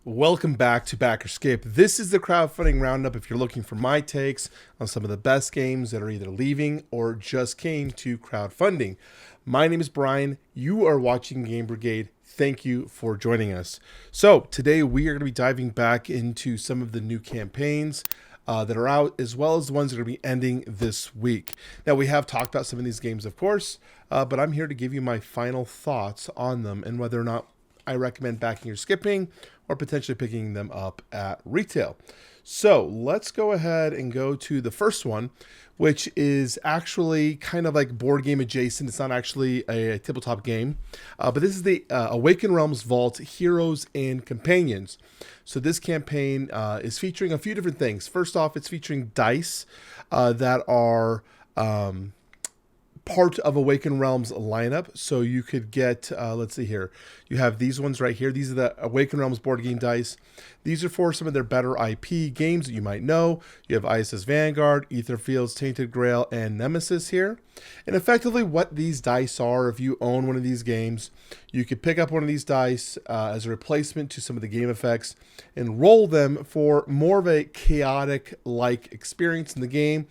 Welcome back to Backerscape. This is the crowdfunding roundup if you're looking for my takes on some of the best games that are either leaving or just came to crowdfunding. My name is Brian. You are watching Game Brigade. Thank you for joining us. So today we are going to be diving back into some of the new campaigns that are out, as well as the ones that are going to be ending this week. Now, we have talked about some of these games, of course, but I'm here to give you my final thoughts on them and whether or not I recommend backing or skipping or potentially picking them up at retail. So let's go ahead and go to the first one, which is actually kind of like board game adjacent. It's not actually a tabletop game, but this is the Awaken Realms Vault Heroes and Companions. So this campaign is featuring a few different things. First off, it's featuring dice that are part of Awaken Realms lineup. So you could get, let's see here, you have these ones right here. These are the Awaken Realms board game dice. These are for some of their better IP games that you might know. You have ISS Vanguard, Aetherfield's Tainted Grail, and Nemesis here. And effectively what these dice are, if you own one of these games, you could pick up one of these dice as a replacement to some of the game effects and roll them for more of a chaotic-like experience in the game.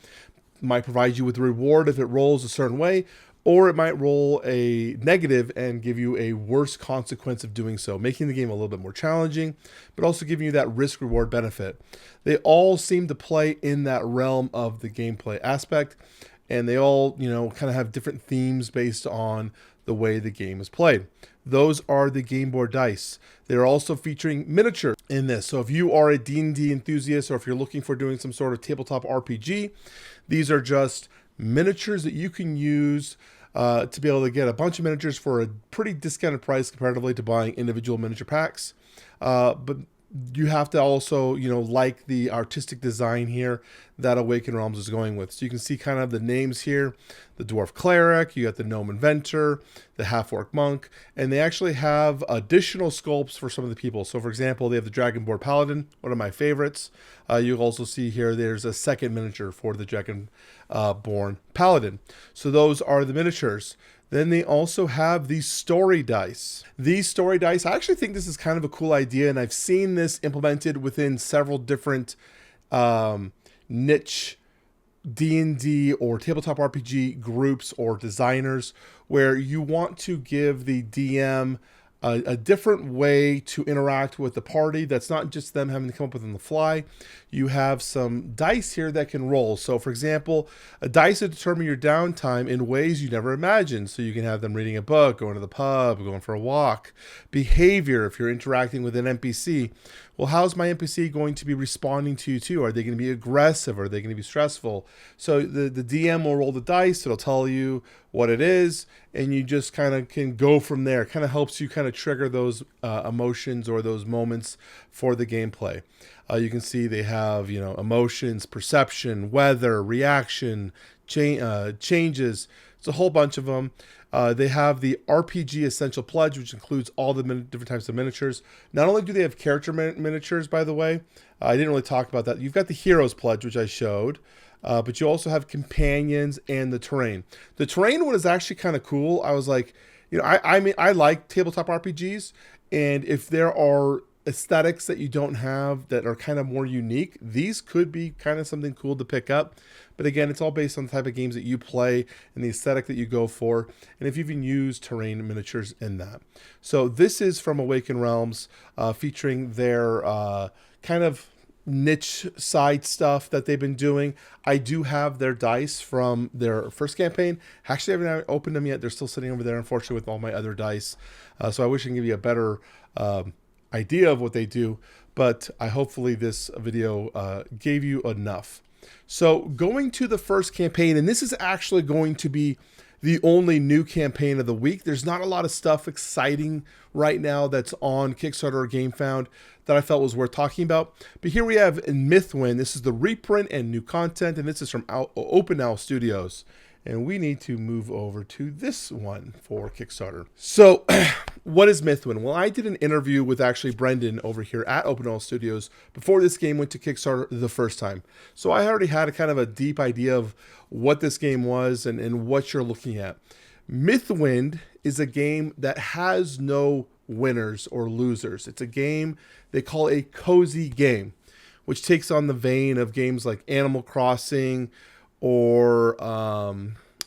Might provide you with a reward if it rolls a certain way, or it might roll a negative and give you a worse consequence of doing so, making the game a little bit more challenging, but also giving you that risk-reward benefit. They all seem to play in that realm of the gameplay aspect, and they all, kind of have different themes based on the way the game is played. Those are the game board dice. They're also featuring miniature in this. So if you are a D&D enthusiast, or if you're looking for doing some sort of tabletop RPG, these are just miniatures that you can use to be able to get a bunch of miniatures for a pretty discounted price comparatively to buying individual miniature packs. But you have to also, like the artistic design here that Awaken Realms is going with. So you can see kind of the names here, the Dwarf Cleric, you got the Gnome Inventor, the Half-Orc Monk, and they actually have additional sculpts for some of the people. So for example, they have the Dragonborn Paladin, one of my favorites. You'll also see here there's a second miniature for the Dragonborn Paladin. So those are the miniatures. Then they also have these story dice. These story dice, I actually think this is kind of a cool idea, and I've seen this implemented within several different niche D&D or tabletop RPG groups or designers, where you want to give the DM a different way to interact with the party that's not just them having to come up with on the fly. You have some dice here that can roll. So for example, a dice to determine your downtime in ways you never imagined. So you can have them reading a book, going to the pub, going for a walk. Behavior, if you're interacting with an NPC. Well, how's my NPC going to be responding to you too? Are they going to be aggressive? Are they going to be stressful? So the DM will roll the dice. It'll tell you what it is, and you just kind of can go from there. It kind of helps you kind of trigger those emotions or those moments for the gameplay. You can see they have, emotions, perception, weather, reaction, changes. It's a whole bunch of them. They have the RPG Essential Pledge, which includes all the different types of miniatures. Not only do they have character miniatures, by the way, I didn't really talk about that. You've got the Heroes Pledge, which I showed, but you also have companions and the terrain. The terrain one is actually kind of cool. I was like, I like tabletop RPGs, and if there are aesthetics that you don't have that are kind of more unique, these could be kind of something cool to pick up. But again, it's all based on the type of games that you play and the aesthetic that you go for, and if you even use terrain miniatures in that. So this is from Awaken Realms, featuring their kind of niche side stuff that they've been doing. I do have their dice from their first campaign. Actually, I haven't opened them yet. They're still sitting over there, unfortunately, with all my other dice. So I wish I can give you a better idea of what they do, but hopefully this video gave you enough. So going to the first campaign, and this is actually going to be the only new campaign of the week. There's not a lot of stuff exciting right now that's on Kickstarter or GameFound that I felt was worth talking about. But here we have in Mythwind. This is the reprint and new content, and this is from Open Owl Studios. And we need to move over to this one for Kickstarter. So what is Mythwind? Well, I did an interview with actually Brendan over here at Open Owl Studios before this game went to Kickstarter the first time. So I already had a kind of a deep idea of what this game was and what you're looking at. Mythwind is a game that has no winners or losers. It's a game they call a cozy game, which takes on the vein of games like Animal Crossing or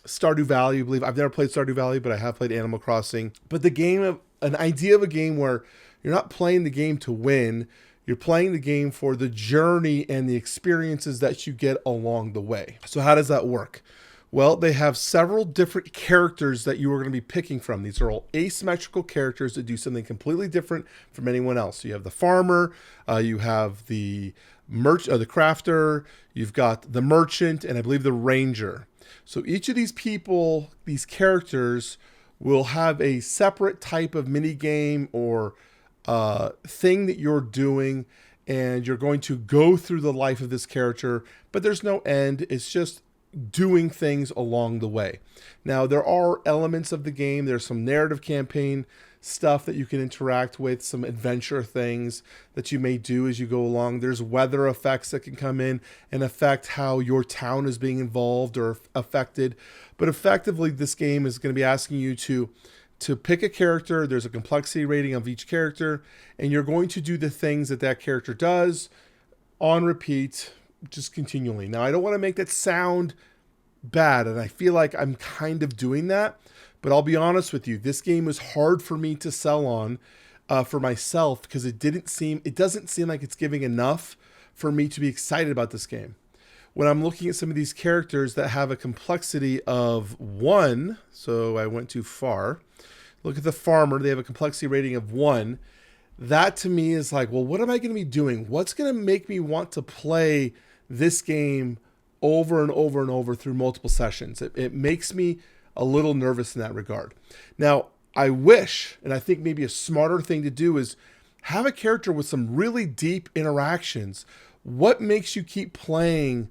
Stardew Valley, I believe. I've never played Stardew Valley, but I have played Animal Crossing. But an idea of a game where you're not playing the game to win, you're playing the game for the journey and the experiences that you get along the way. So how does that work? Well, they have several different characters that you are going to be picking from. These are all asymmetrical characters that do something completely different from anyone else. So you have the farmer, you have the crafter, you've got the merchant, and I believe the ranger. So each of these people, these characters, will have a separate type of mini game or thing that you're doing, and you're going to go through the life of this character, but there's no end. It's just doing things along the way. Now, there are elements of the game. There's some narrative campaign stuff that you can interact with, some adventure things that you may do as you go along. There's weather effects that can come in and affect how your town is being involved or affected. But effectively, this game is going to be asking you to pick a character. There's a complexity rating of each character, and you're going to do the things that character does on repeat, just continually. Now, I don't want to make that sound bad, and I feel like I'm kind of doing that, but I'll be honest with you, this game was hard for me to sell on for myself, because it doesn't seem like it's giving enough for me to be excited about this game. When I'm looking at some of these characters that have a complexity of 1, so I went too far. Look at the farmer, they have a complexity rating of 1. That to me is like, well, what am I going to be doing? What's going to make me want to play this game over and over and over through multiple sessions? It makes me a little nervous in that regard. Now, I wish, and I think maybe a smarter thing to do is have a character with some really deep interactions. What makes you keep playing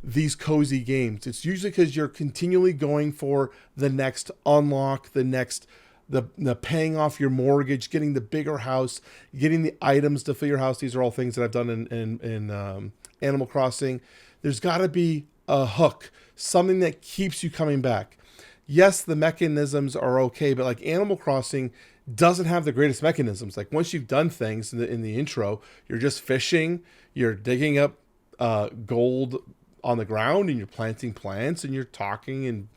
these cozy games? It's usually because you're continually going for the next unlock, the paying off your mortgage, getting the bigger house, getting the items to fill your house. These are all things that I've done in Animal Crossing. There's got to be a hook, something that keeps you coming back. Yes, the mechanisms are okay, but like Animal Crossing doesn't have the greatest mechanisms. Like once you've done things in the intro, you're just fishing, you're digging up gold on the ground, and you're planting plants, and you're talking and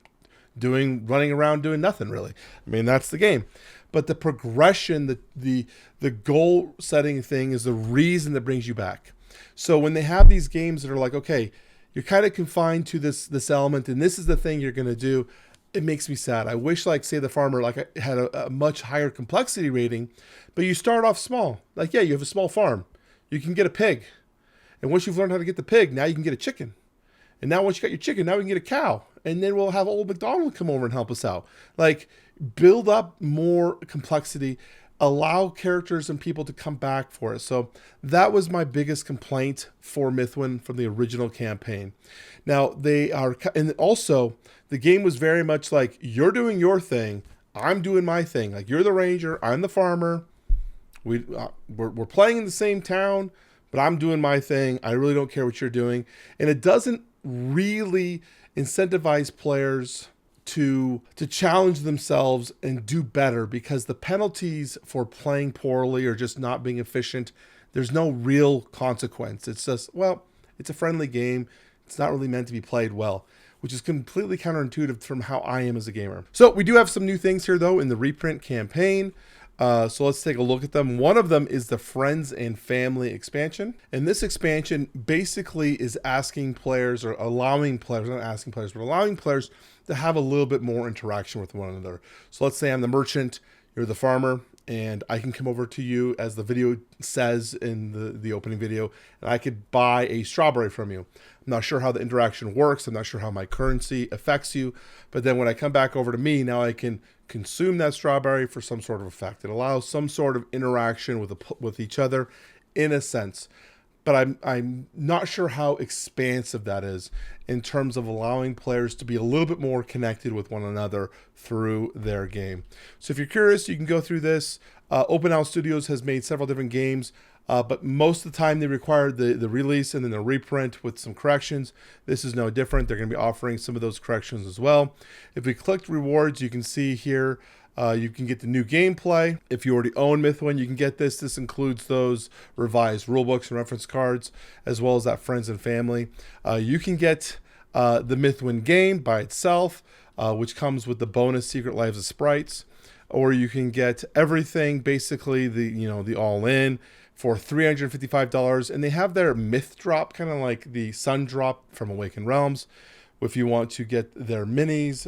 running around doing nothing really. I mean, that's the game. But the progression, the goal setting thing is the reason that brings you back. So when they have these games that are like, okay, you're kind of confined to this element, and this is the thing you're going to do, it makes me sad. I wish, like, say the farmer had a much higher complexity rating, but you start off small. Like, yeah, you have a small farm. You can get a pig. And once you've learned how to get the pig, now you can get a chicken. And now once you got your chicken, now we can get a cow. And then we'll have old McDonald come over and help us out. Like, build up more complexity. Allow characters and people to come back for it. So that was my biggest complaint for Mythwind from the original campaign. Now, and also, the game was very much like, you're doing your thing, I'm doing my thing. Like, you're the ranger, I'm the farmer. We're playing in the same town, but I'm doing my thing. I really don't care what you're doing. And it doesn't really incentivize players to challenge themselves and do better, because the penalties for playing poorly or just not being efficient, there's no real consequence. It's just, well, it's a friendly game. It's not really meant to be played well, which is completely counterintuitive from how I am as a gamer. So we do have some new things here, though, in the reprint campaign. So let's take a look at them. One of them is the Friends and Family expansion. And this expansion basically is asking players, or allowing players, not asking players, but allowing players to have a little bit more interaction with one another. So let's say I'm the merchant, you're the farmer, and I can come over to you, as the video says in the opening video, and I could buy a strawberry from you. I'm not sure how the interaction works. I'm not sure how my currency affects you. But then when I come back over to me, now I can consume that strawberry for some sort of effect. It allows some sort of interaction with each other in a sense. But I'm not sure how expansive that is in terms of allowing players to be a little bit more connected with one another through their game. So if you're curious, you can go through this. Open Owl Studios has made several different games, but most of the time they require the release and then the reprint with some corrections. This is no different. They're going to be offering some of those corrections as well. If we click rewards, you can see here You can get the new gameplay. If you already own Mythwind, you can get this. This includes those revised rulebooks and reference cards, as well as that friends and family. You can get the Mythwind game by itself, which comes with the bonus Secret Lives of Sprites, or you can get everything, basically the all-in for $355, and they have their myth drop, kind of like the sun drop from Awakened Realms. If you want to get their minis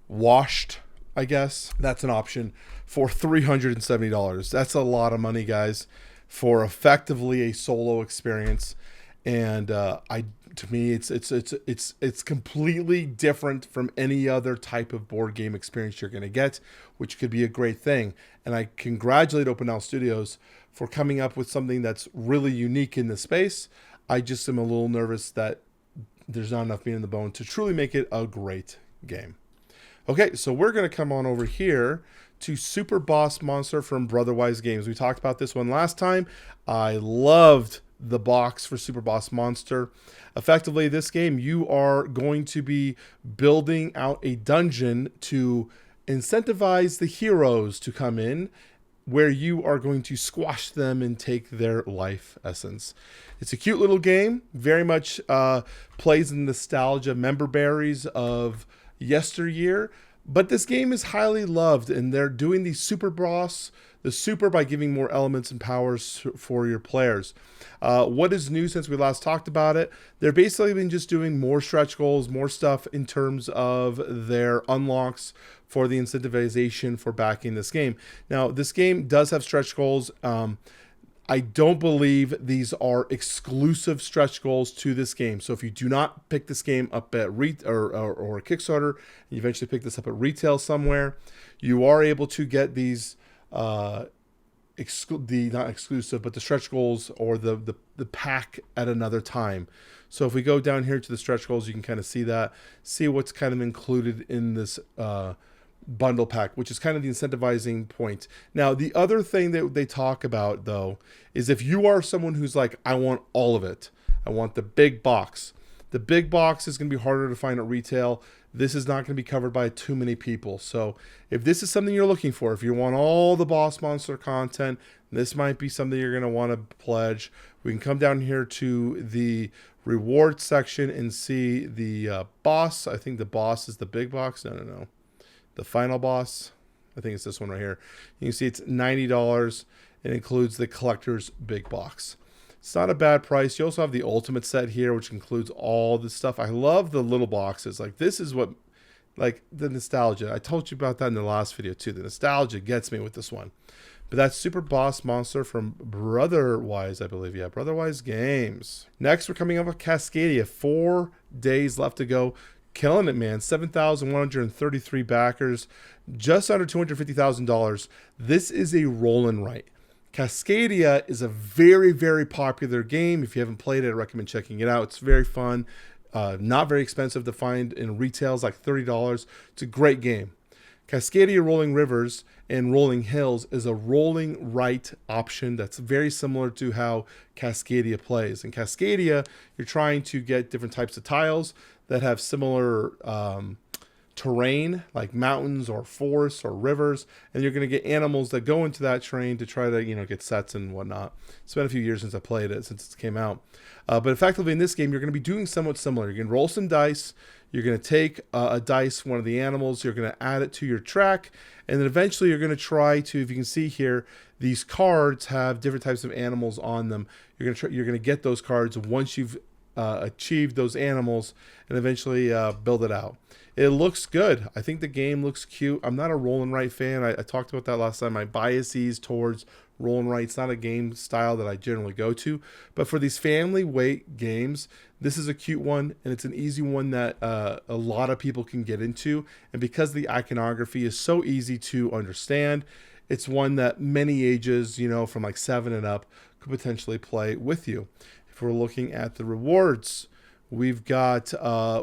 washed, I guess that's an option for $370. That's a lot of money, guys, for effectively a solo experience. And to me, it's completely different from any other type of board game experience you're going to get, which could be a great thing. And I congratulate Open Owl Studios for coming up with something that's really unique in the space. I just am a little nervous that there's not enough meat in the bone to truly make it a great game. Okay, so we're going to come on over here to Super Boss Monster from Brotherwise Games. We talked about this one last time. I loved the box for Super Boss Monster. Effectively, this game, you are going to be building out a dungeon to incentivize the heroes to come in, where you are going to squash them and take their life essence. It's a cute little game, very much plays in nostalgia member berries of yesteryear, but this game is highly loved, and they're doing the super by giving more elements and powers for your players. What is new since we last talked about it? They're basically been just doing more stretch goals, more stuff in terms of their unlocks for the incentivization for backing this game. Now, this game does have stretch goals. I don't believe these are exclusive stretch goals to this game. So if you do not pick this game up at or Kickstarter, and you eventually pick this up at retail somewhere, you are able to get these not exclusive, but the stretch goals or the pack at another time. So if we go down here to the stretch goals, you can kind of see what's kind of included in this bundle pack, which is kind of the incentivizing point. Now, the other thing that they talk about, though, is if you are someone who's like, I want all of it, I want the big box. The big box is going to be harder to find at retail. This is not going to be covered by too many people. So if this is something you're looking for, if you want all the Boss Monster content, this might be something you're going to want to pledge. We can come down here to the reward section and see the boss. I think the boss is the big box. No. The final boss, I think it's this one right here. You can see it's $90. It includes the collector's big box. It's not a bad price. You also have the ultimate set here, which includes all this stuff. I love the little boxes. Like, this is what, like, the nostalgia. I told you about that in the last video too. The nostalgia gets me with this one. But that's Super Boss Monster from Brotherwise, I believe. Yeah, Brotherwise Games. Next, we're coming up with Cascadia. 4 days left to go. Killing it, man. 7,133 backers, just under $250,000. This is a roll and write. Cascadia is a very, very popular game. If you haven't played it, I recommend checking it out. It's very fun. Not very expensive to find in retails, like $30. It's a great game. Cascadia Rolling Rivers and Rolling Hills is a rolling right option that's very similar to how Cascadia plays. In Cascadia, you're trying to get different types of tiles that have similar terrain, like mountains or forests or rivers, and you're going to get animals that go into that terrain to try to, get sets and whatnot. It's been a few years since I played it, since it came out. But effectively in this game, you're going to be doing somewhat similar. You're going to roll some dice. You're going to take a dice, one of the animals. You're going to add it to your track, and then eventually you're going to try to, if you can see here, these cards have different types of animals on them. You're going to get those cards once you've achieved those animals, and eventually build it out. It looks good. I think the game looks cute. I'm not a roll and write fan. I talked about that last time. My biases towards roll and write. It's not a game style that I generally go to. But for these family weight games, this is a cute one, and it's an easy one that a lot of people can get into. And because the iconography is so easy to understand, it's one that many ages, from like 7 and up, could potentially play with you. If we're looking at the rewards, we've got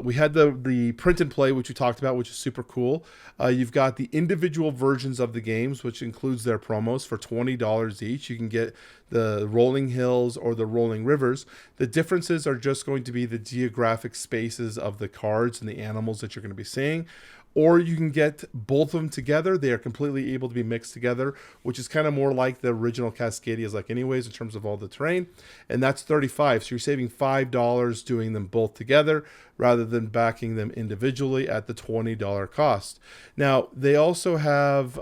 we had the print and play, which we talked about, which is super cool. You've got the individual versions of the games, which includes their promos for $20 each. You can get the Rolling Hills or the Rolling Rivers. The differences are just going to be the geographic spaces of the cards and the animals that you're going to be seeing. or you can get both of them together. They are completely able to be mixed together, which is kind of more like the original Cascadia is like anyways in terms of all the terrain. And that's $35. So you're saving $5 doing them both together rather than backing them individually at the $20 cost. Now, they also have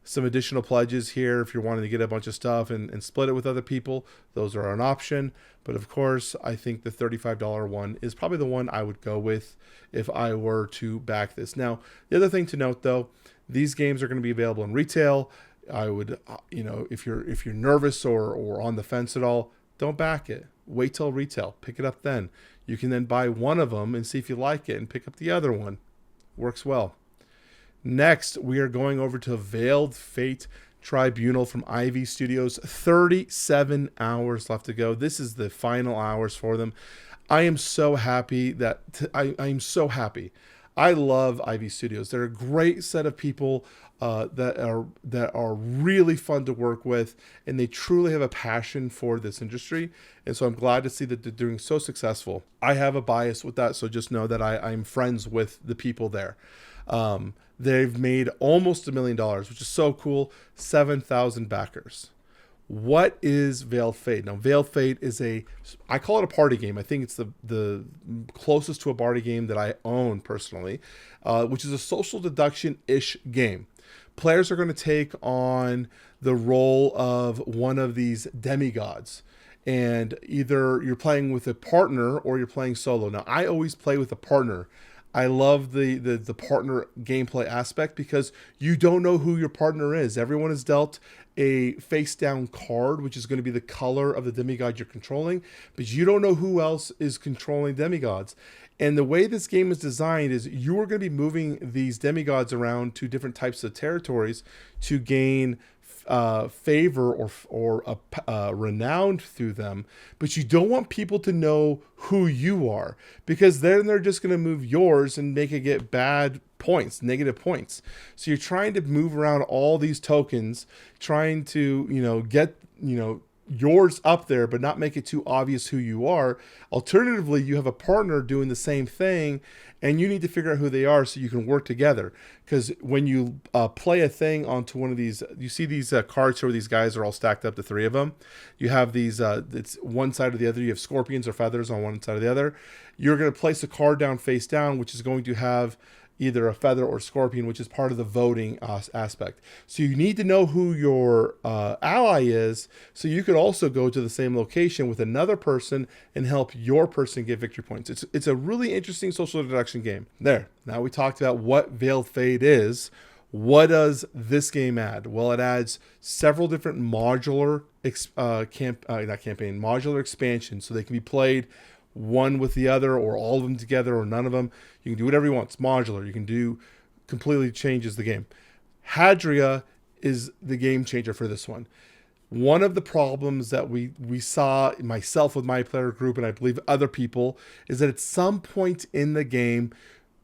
some additional pledges here if you're wanting to get a bunch of stuff and split it with other people. Those are an option. But of course, I think the $35 one is probably the one I would go with if I were to back this. Now, the other thing to note though, these games are going to be available in retail. I would, if you're nervous or on the fence at all, don't back it. Wait till retail. Pick it up then. You can then buy one of them and see if you like it and pick up the other one. Works well. Next, we are going over to Veiled Fate Tribunal from Ivy Studios. 37 hours left to go. This is the final hours for them. I am so happy I'm so happy. I love Ivy Studios. They're a great set of people that are really fun to work with, and they truly have a passion for this industry. And so I'm glad to see that they're doing so successful. I have a bias with that, so just know that I'm friends with the people there. They've made almost $1 million, which is so cool. 7,000 backers. What is Veiled Fate? Now, Veiled Fate is I call it a party game. I think it's the closest to a party game that I own personally, which is a social deduction-ish game. Players are going to take on the role of one of these demigods. And either you're playing with a partner or you're playing solo. Now, I always play with a partner. I love the partner gameplay aspect because you don't know who your partner is. Everyone is dealt a face down card, which is going to be the color of the demigod you're controlling, but you don't know who else is controlling demigods. And the way this game is designed is you are going to be moving these demigods around to different types of territories to gain favor or renowned through them, but you don't want people to know who you are, because then they're just going to move yours and make it get bad points, negative points. So you're trying to move around all these tokens, trying to get yours up there, but not make it too obvious who you are. Alternatively, you have a partner doing the same thing, and you need to figure out who they are so you can work together. Because when you play a thing onto one of these, you see these cards where these guys are all stacked up, the three of them. You have these, it's one side or the other. You have scorpions or feathers on one side or the other. You're going to place a card down face down, which is going to have either a feather or scorpion, which is part of the voting aspect. So you need to know who your ally is, so you could also go to the same location with another person and help your person get victory points. It's a really interesting social deduction game. There. Now we talked about what Veiled Fate is. What does this game add? Well, it adds several different modular modular expansions, so they can be played one with the other, or all of them together, or none of them. You can do whatever you want. It's modular. You can do completely changes the game. Hadria is the game changer for this one. One of the problems that we saw, myself with my player group, and I believe other people, is that at some point in the game,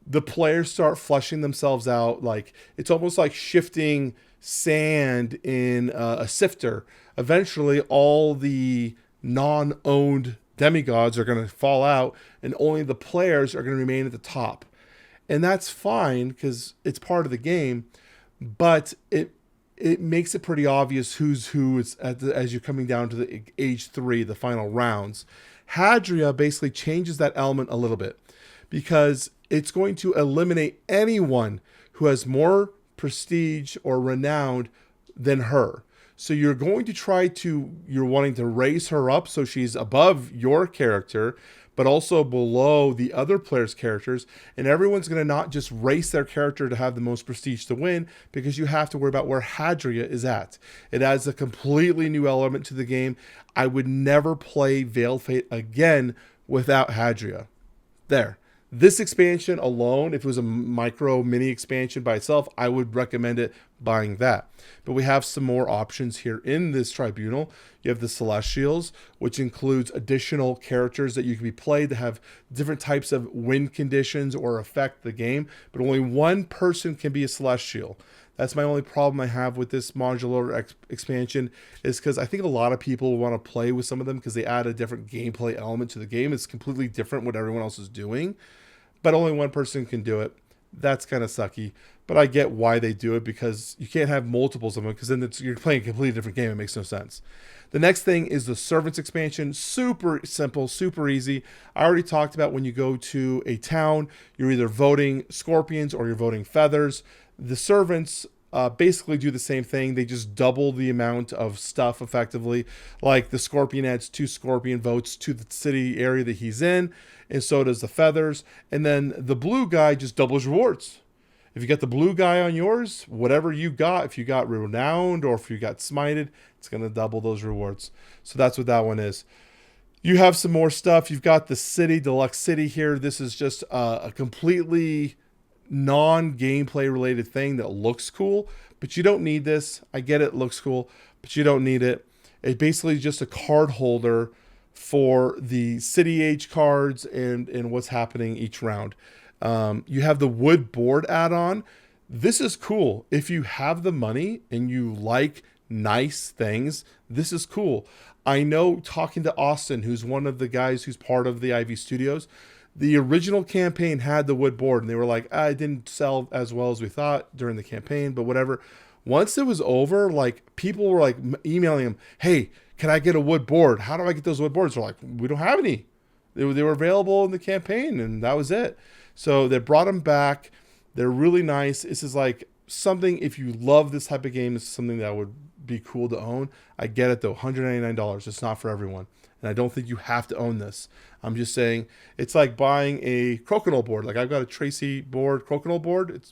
the players start flushing themselves out. Like, it's almost like shifting sand in a sifter. Eventually, all the non-owned demigods are going to fall out, and only the players are going to remain at the top. And that's fine because it's part of the game, but it makes it pretty obvious who's who as you're coming down to the age 3, the final rounds. Hadria basically changes that element a little bit, because it's going to eliminate anyone who has more prestige or renowned than her. So you're going to you're wanting to raise her up so she's above your character, but also below the other players' characters. And everyone's going to not just race their character to have the most prestige to win, because you have to worry about where Hadria is at. It adds a completely new element to the game. I would never play Veiled Fate again without Hadria. There. This expansion alone, if it was a mini expansion by itself, I would recommend it buying that. But we have some more options here in this Tribunal. You have the Celestials, which includes additional characters that you can be played to have different types of win conditions or affect the game, but only one person can be a Celestial. That's my only problem I have with this modular expansion, is because I think a lot of people want to play with some of them because they add a different gameplay element to the game. It's completely different what everyone else is doing, but only one person can do it. That's kind of sucky. But I get why they do it, because you can't have multiples of them, because then you're playing a completely different game. It makes no sense. The next thing is the Servants expansion. Super simple, super easy. I already talked about when you go to a town, you're either voting scorpions or you're voting feathers. The Servants basically do the same thing. They just double the amount of stuff effectively. Like the scorpion adds 2 scorpion votes to the city area that he's in, and so does the feathers. And then the blue guy just doubles rewards. If you got the blue guy on yours, whatever you got, if you got renowned or if you got smited, it's going to double those rewards. So that's what that one is. You have some more stuff. You've got the city, deluxe city here. This is just a completely non-gameplay related thing that looks cool, but you don't need this. I get it looks cool, but you don't need it. It's basically just a card holder for the city age cards and what's happening each round. You have the wood board add-on. This is cool. If you have the money and you like nice things, this is cool. I know, talking to Austin, who's one of the guys who's part of the Ivy Studios, the original campaign had the wood board, and they were like, it didn't sell as well as we thought during the campaign, but whatever. Once it was over, like, people were like emailing him, hey, can I get a wood board? How do I get those wood boards? They're like, we don't have any. They were available in the campaign, and that was it. So they brought them back. They're really nice. This is like something, if you love this type of game, this is something that would be cool to own. I get it though, $199. It's not for everyone. And I don't think you have to own this. I'm just saying it's like buying a Crocodile board. Like, I've got a Tracy board, Crocodile board.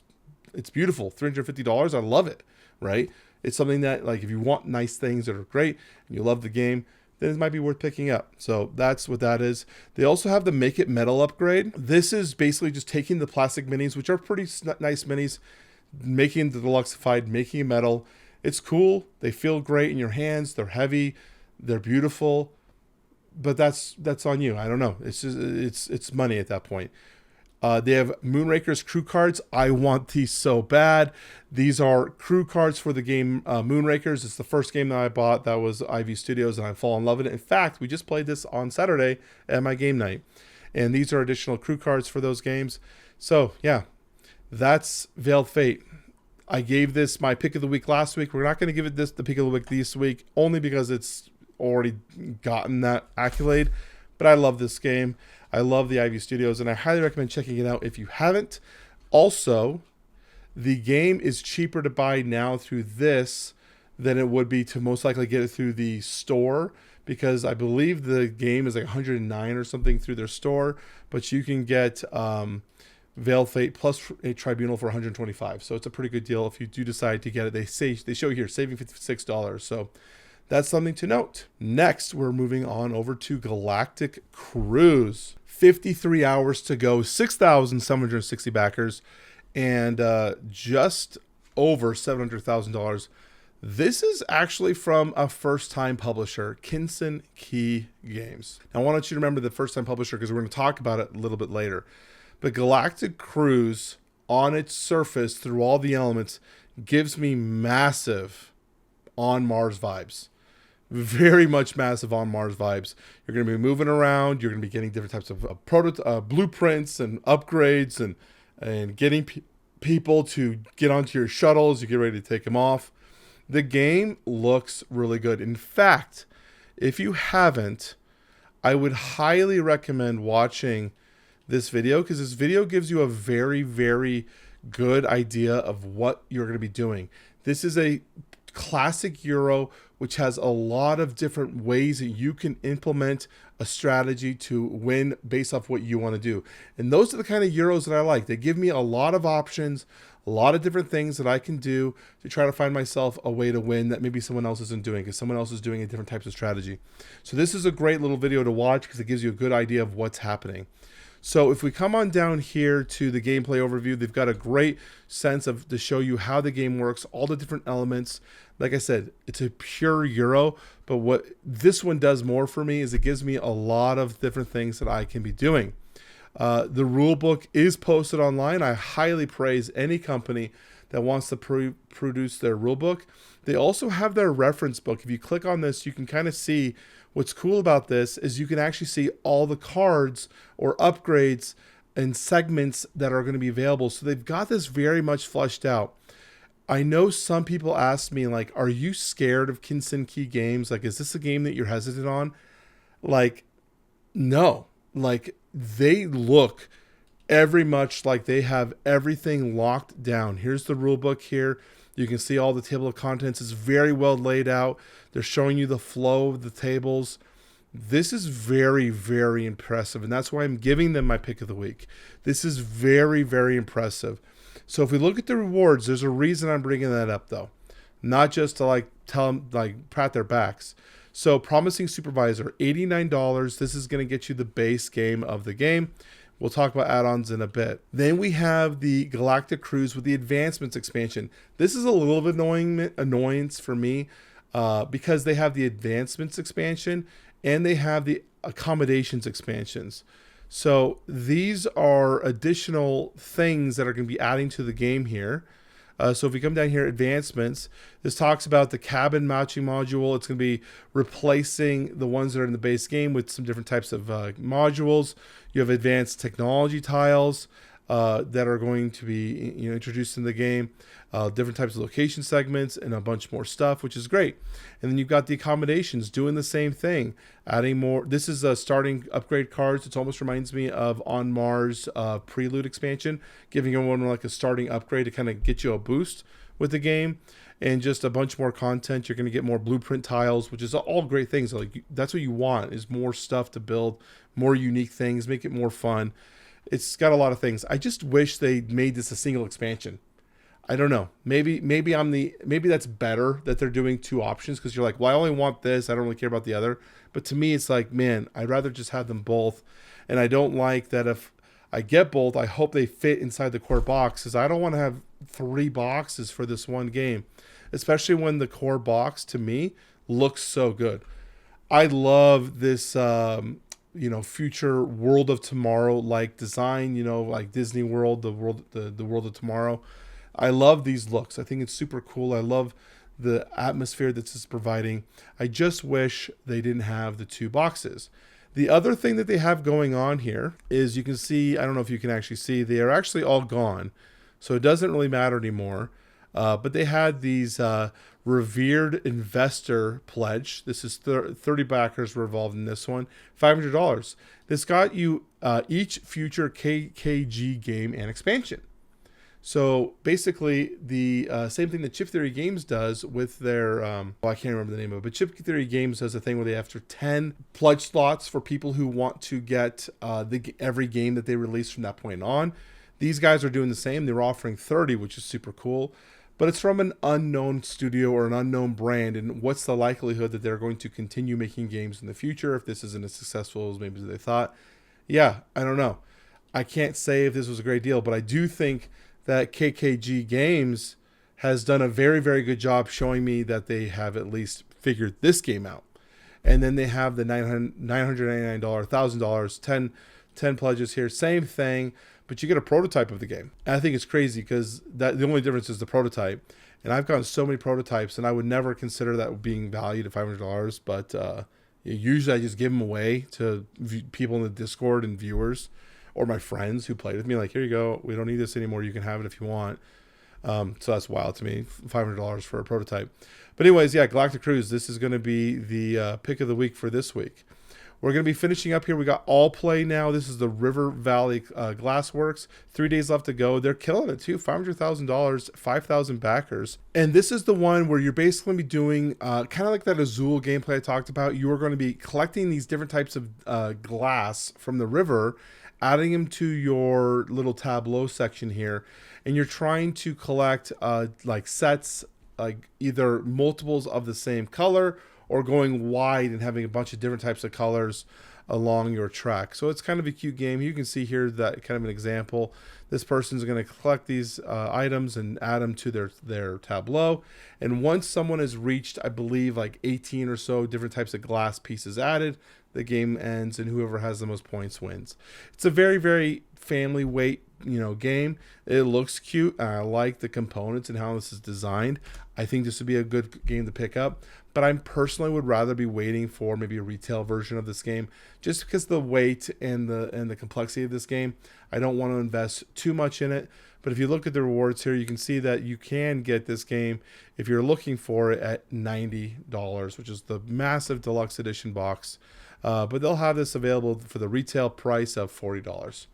It's beautiful. $350. I love it, right? It's something that, like, if you want nice things that are great and you love the game, then it might be worth picking up. So that's what that is. They also have the Make It Metal upgrade. This is basically just taking the plastic minis, which are pretty nice minis, making the deluxeified, making it metal. It's cool. They feel great in your hands. They're heavy. They're beautiful. But that's on you. I don't know. It's just, it's money at that point. They have Moonraker's crew cards. I want these so bad. These are crew cards for the game Moonrakers. It's the first game that I bought. That was Ivy Studios, and I fall in love with it. In fact, we just played this on Saturday at my game night. And these are additional crew cards for those games. So, yeah, that's Veiled Fate. I gave this my pick of the week last week. We're not going to give it the pick of the week this week, only because it's already gotten that accolade. But I love this game. I love the Ivy Studios, and I highly recommend checking it out if you haven't. Also, the game is cheaper to buy now through this than it would be to most likely get it through the store, because I believe the game is like $109 or something through their store, but you can get Veiled Fate plus a Tribunal for $125. So it's a pretty good deal if you do decide to get it. They show you here saving $56. So that's something to note. Next, we're moving on over to Galactic Cruise. 53 hours to go, 6,760 backers, and just over $700,000. This is actually from a first-time publisher, Kinson Key Games. Now, I want you to remember the first-time publisher because we're going to talk about it a little bit later. But Galactic Cruise, on its surface, through all the elements, gives me massive On Mars vibes. Very much massive On Mars vibes. You're going to be moving around. You're going to be getting different types of blueprints and upgrades and getting people to get onto your shuttles. You get ready to take them off. The game looks really good. In fact, if you haven't, I would highly recommend watching this video, because this video gives you a very, very good idea of what you're going to be doing. This is a classic Euro, which has a lot of different ways that you can implement a strategy to win based off what you want to do. And those are the kind of Euros that I like. They give me a lot of options, a lot of different things that I can do to try to find myself a way to win that maybe someone else isn't doing, because someone else is doing a different types of strategy. So this is a great little video to watch because it gives you a good idea of what's happening. So if we come on down here to the gameplay overview, they've got a great sense of to show you how the game works, all the different elements. Like I said, it's a pure Euro, but what this one does more for me is it gives me a lot of different things that I can be doing. The rule book is posted online. I highly praise any company that wants to produce their rule book. They also have their reference book. If you click on this, you can kind of see what's cool about this is you can actually see all the cards or upgrades and segments that are going to be available. So they've got this very much fleshed out. I know some people ask me, like, are you scared of Kinsen-Key games? Like, is this a game that you're hesitant on? Like, no. Like, they look every much like they have everything locked down. Here's the rule book here. You can see all the table of contents is very well laid out. They're showing you the flow of the tables. This is very, very impressive, and that's why I'm giving them my pick of the week. This is very, very impressive. So if we look at the rewards, there's a reason I'm bringing that up, though. Not just to like tell them, like pat their backs. So Promising Supervisor, $89. This is going to get you the base game of the game. We'll talk about add-ons in a bit. Then we have the Galactic Cruise with the Advancements expansion. This is a little bit annoyance for me because they have the Advancements expansion and they have the Accommodations expansions. So these are additional things that are going to be adding to the game here. So if we come down here, Advancements, this talks about the cabin matching module. It's going to be replacing the ones that are in the base game with some different types of modules. You have advanced technology tiles that are going to be introduced in the game, different types of location segments, and a bunch more stuff, which is great. And then you've got the accommodations doing the same thing, adding more. This is starting upgrade cards. It almost reminds me of On Mars Prelude expansion, giving everyone like a starting upgrade to kind of get you a boost with the game, and just a bunch more content. You're going to get more blueprint tiles, which is all great things. Like that's what you want, is more stuff to build, more unique things, make it more fun. It's got a lot of things. I just wish they made this a single expansion. I don't know. Maybe that's better that they're doing two options, because you're like, well, I only want this. I don't really care about the other. But to me, it's like, man, I'd rather just have them both. And I don't like that if I get both, I hope they fit inside the core box, because I don't want to have 3 boxes for this one game, especially when the core box to me looks so good. I love this future World of Tomorrow like design, like Disney World, the World of Tomorrow. I love these looks. I think it's super cool. I love the atmosphere that this is providing. I just wish they didn't have the 2 boxes. The other thing that they have going on here is, you can see, I don't know if you can actually see, they are actually all gone. So it doesn't really matter anymore. But they had these revered investor pledge. This is 30 backers were involved in this one. $500. This got you each future KKG game and expansion. So basically the same thing that Chip Theory Games does with their, I can't remember the name of it, but Chip Theory Games does a thing where they have 10 pledge slots for people who want to get every game that they release from that point on. These guys are doing the same. They're offering 30, which is super cool. But it's from an unknown studio or an unknown brand, and what's the likelihood that they're going to continue making games in the future if this isn't as successful as maybe they thought? Yeah, I don't know. I can't say if this was a great deal, but I do think that KKG Games has done a very, very good job showing me that they have at least figured this game out. And then they have the $999, $1,000, 10 pledges here, same thing. But you get a prototype of the game. And I think it's crazy because the only difference is the prototype. And I've gotten so many prototypes, and I would never consider that being valued at $500. But usually I just give them away to people in the Discord and viewers, or my friends who played with me. Like, here you go. We don't need this anymore. You can have it if you want. So that's wild to me. $500 for a prototype. But anyways, yeah, Galactic Cruise. This is going to be the pick of the week for this week. We're going to be finishing up here. We got All Play now. This is the River Valley Glassworks. 3 days left to go. They're killing it too. $500,000, 5,000 backers. And this is the one where you're basically going to be doing kind of like that Azul gameplay I talked about. You are going to be collecting these different types of glass from the river, adding them to your little tableau section here. And you're trying to collect like sets, like either multiples of the same color, or going wide and having a bunch of different types of colors along your track. So it's kind of a cute game. You can see here that kind of an example. This person's going to collect these items and add them to their tableau. And once someone has reached, I believe, like 18 or so different types of glass pieces added, the game ends, and whoever has the most points wins. It's a very, very family weight game. It looks cute, and I like the components and how this is designed. I think this would be a good game to pick up, but I personally would rather be waiting for maybe a retail version of this game, just because the weight and the complexity of this game. I don't want to invest too much in it. But if you look at the rewards here, you can see that you can get this game if you're looking for it at $90, which is the massive deluxe edition box. But they'll have this available for the retail price of $40.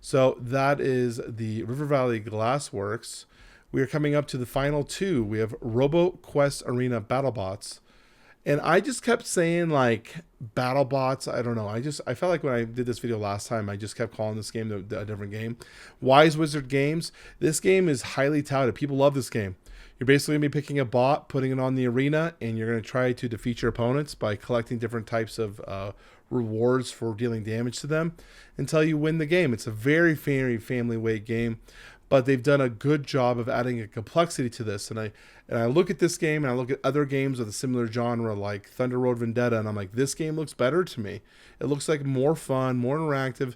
So that is the River Valley Glassworks. We are coming up to the final two. We have RoboQuest Arena BattleBots. And I just kept saying like BattleBots. I don't know. I felt like when I did this video last time, I just kept calling this game a different game. Wise Wizard Games. This game is highly touted. People love this game. You're basically going to be picking a bot, putting it on the arena, and you're going to try to defeat your opponents by collecting different types of rewards for dealing damage to them until you win the game. It's a very, very family weight game, but they've done a good job of adding a complexity to this. And I look at this game and I look at other games of a similar genre like Thunder Road Vendetta, and I'm like, this game looks better to me. It looks like more fun, more interactive,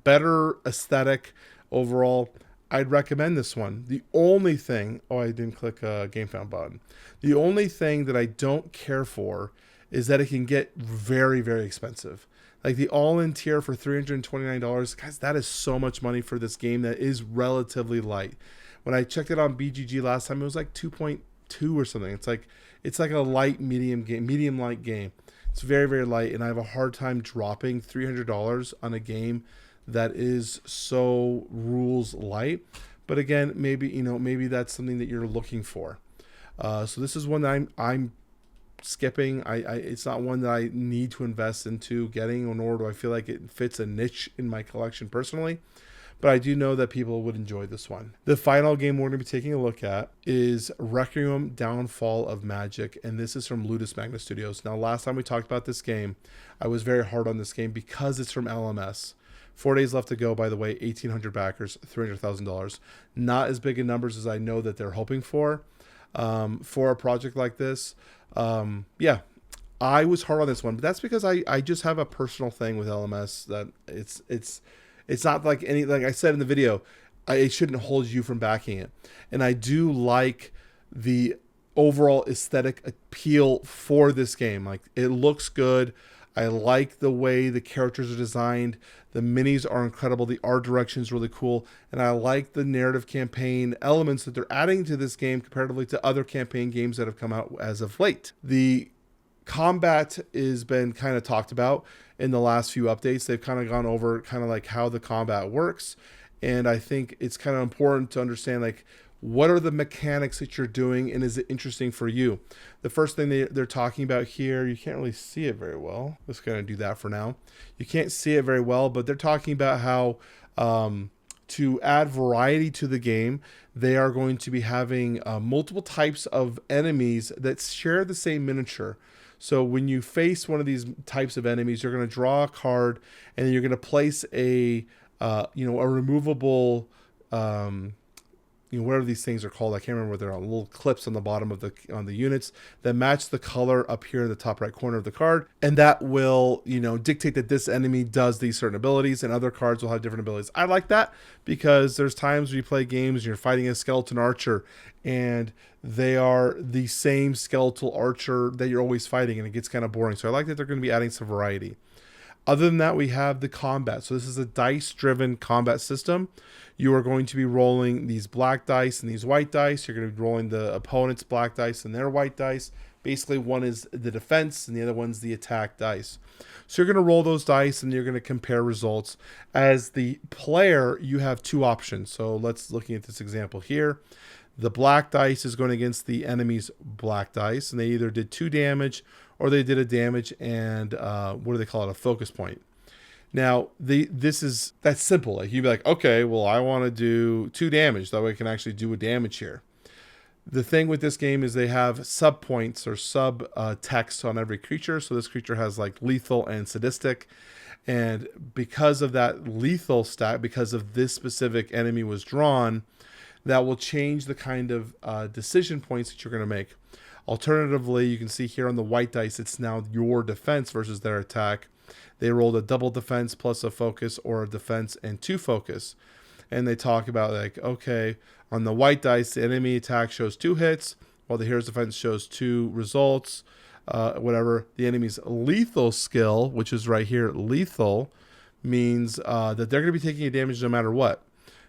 better aesthetic overall. I'd recommend this one. The only thing, I didn't click a Game Found button. The only thing that I don't care for is that it can get very, very expensive. Like the all-in tier for $329, guys, that is so much money for this game that is relatively light. When I checked it on BGG last time, it was like 2.2 or something. It's like a light medium game, medium light game. It's very, very light, and I have a hard time dropping $300 on a game that is so rules light. But again, maybe that's something that you're looking for. So this is one that I'm skipping. It's not one that I need to invest into getting, nor do I feel like it fits a niche in my collection personally. But I do know that people would enjoy this one. The final game we're going to be taking a look at is Requiem Downfall of Magic, and this is from Ludus Magna Studios. Now, last time we talked about this game, I was very hard on this game because it's from LMS. 4 days left to go, by the way, 1,800 backers, $300,000. Not as big in numbers as I know that they're hoping for a project like this. Yeah, I was hard on this one, but that's because I just have a personal thing with LMS that it's not like like I said in the video, it shouldn't hold you from backing it. And I do like the overall aesthetic appeal for this game. Like, it looks good. I like the way the characters are designed. The minis are incredible. The art direction is really cool. And I like the narrative campaign elements that they're adding to this game comparatively to other campaign games that have come out as of late. The combat has been kind of talked about in the last few updates. They've kind of gone over kind of like how the combat works. And I think it's kind of important to understand, like, what are the mechanics that you're doing, and is it interesting for you? The first thing they're talking about here, you can't really see it very well. Let's kind of do that for now. You can't see it very well, but they're talking about how to add variety to the game, they are going to be having multiple types of enemies that share the same miniature. So when you face one of these types of enemies, you're going to draw a card, and then you're going to place a removable whatever these things are called. I can't remember what they're on. Little clips on the bottom of the units that match the color up here in the top right corner of the card, and that will dictate that this enemy does these certain abilities, and other cards will have different abilities. I like that because there's times where you play games and you're fighting a skeleton archer, and they are the same skeletal archer that you're always fighting, and it gets kind of boring. So I like that they're going to be adding some variety. Other than that, we have the combat. So this is a dice-driven combat system. You are going to be rolling these black dice and these white dice. You're going to be rolling the opponent's black dice and their white dice. Basically, one is the defense and the other one's the attack dice. So you're going to roll those dice and you're going to compare results. As the player, you have two options. So let's looking at this example here. The black dice is going against the enemy's black dice, and they either did 2 damage or they did a damage and what do they call it? A focus point. Now, that's simple. Like, you'd be like, okay, well, I want to do 2 damage. That way I can actually do a damage here. The thing with this game is they have sub points or sub text on every creature. So this creature has like lethal and sadistic. And because of that lethal stat, because of this specific enemy was drawn, that will change the kind of decision points that you're going to make. Alternatively, you can see here on the white dice, it's now your defense versus their attack. They rolled a double defense plus a focus, or a defense and 2 focus. And they talk about, like, okay, on the white dice, the enemy attack shows 2 hits, while the hero's defense shows 2 results. whatever. The enemy's lethal skill, which is right here, lethal, means that they're going to be taking a damage no matter what.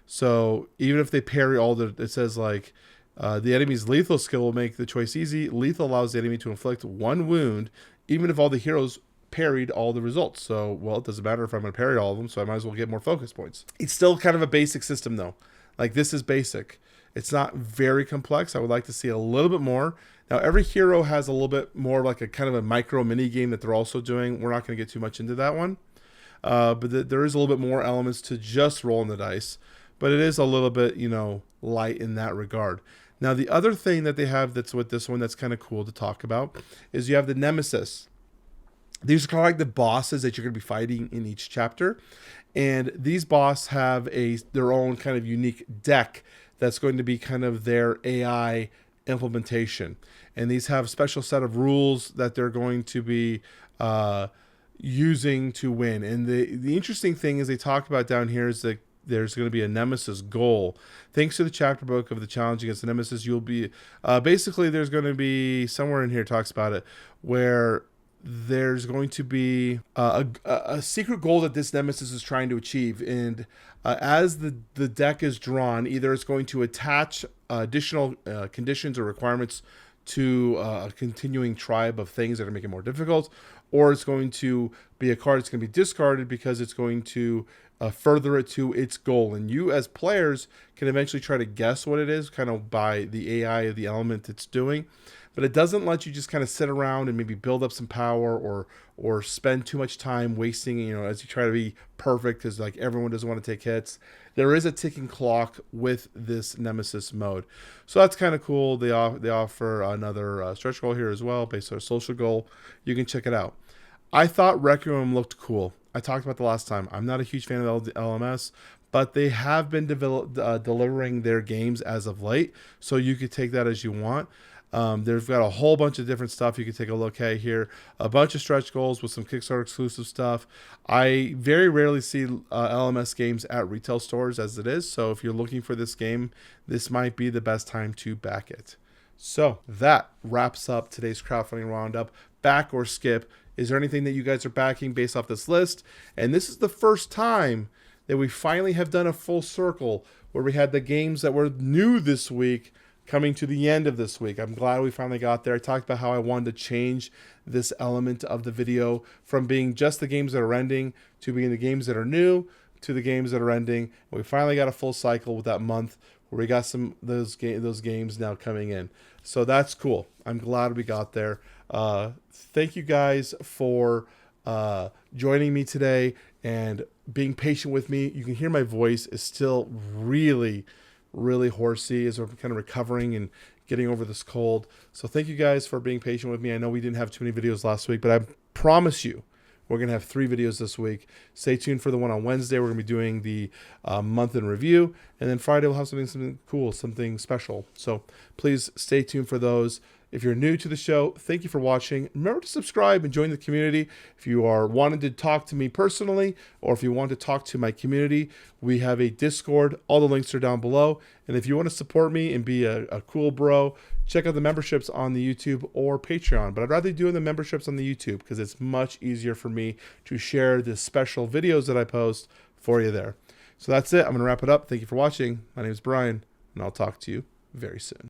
So even if they parry all the, it says like the enemy's lethal skill will make the choice easy. Lethal allows the enemy to inflict 1 wound, even if all the heroes parried all the results. So, well, it doesn't matter if I'm going to parry all of them, so I might as well get more focus points. It's still kind of a basic system, though. Like, this is basic. It's not very complex. I would like to see a little bit more. Now, every hero has a little bit more like a kind of a micro mini game that they're also doing. We're not going to get too much into that one. But there is a little bit more elements to just rolling the dice. But it is a little bit, you know, light in that regard. Now, the other thing that they have that's with this one that's kind of cool to talk about is you have the Nemesis. These are kind of like the bosses that you're going to be fighting in each chapter. And these bosses have their own kind of unique deck that's going to be kind of their AI implementation. And these have a special set of rules that they're going to be using to win. And the interesting thing is they talk about down here is that there's going to be a Nemesis goal. Thanks to the chapter book of the challenge against the Nemesis, you'll be basically there's going to be somewhere in here talks about it where there's going to be a secret goal that this Nemesis is trying to achieve. And as the deck is drawn, either it's going to attach additional conditions or requirements to a continuing tribe of things that are making it more difficult, or it's going to be a card that's going to be discarded because it's going to further it to its goal. And you as players can eventually try to guess what it is kind of by the AI of the element it's doing. But it doesn't let you just kind of sit around and maybe build up some power or spend too much time wasting, you know, as you try to be perfect because like everyone doesn't want to take hits. There is a ticking clock with this Nemesis mode. So that's kind of cool. They offer another stretch goal here as well based on a social goal. You can check it out. I thought Requiem looked cool. I talked about the last time. I'm not a huge fan of LMS, but they have been delivering their games as of late. So you could take that as you want. They've got a whole bunch of different stuff you can take a look at here. A bunch of stretch goals with some Kickstarter exclusive stuff. I very rarely see LMS games at retail stores as it is. So if you're looking for this game, this might be the best time to back it. So that wraps up today's crowdfunding roundup. Back or skip. Is there anything that you guys are backing based off this list? And this is the first time that we finally have done a full circle where we had the games that were new this week coming to the end of this week. I'm glad we finally got there. I talked about how I wanted to change this element of the video from being just the games that are ending to being the games that are new to the games that are ending. And we finally got a full cycle with that month where we got some those games now coming in. So that's cool. I'm glad we got there. Thank you guys for joining me today and being patient with me. You can hear my voice is still really horsey as we're kind of recovering and getting over this cold. So thank you guys for being patient with me. I know we didn't have too many videos last week, but I promise you we're going to have 3 videos this week. Stay tuned for the one on Wednesday. We're going to be doing the month in review. And then Friday we'll have something cool, something special. So please stay tuned for those. If you're new to the show, thank you for watching. Remember to subscribe and join the community. If you are wanting to talk to me personally, or if you want to talk to my community, we have a Discord. All the links are down below. And if you want to support me and be a cool bro, check out the memberships on the YouTube or Patreon. But I'd rather do the memberships on the YouTube because it's much easier for me to share the special videos that I post for you there. So that's it. I'm going to wrap it up. Thank you for watching. My name is Brian, and I'll talk to you very soon.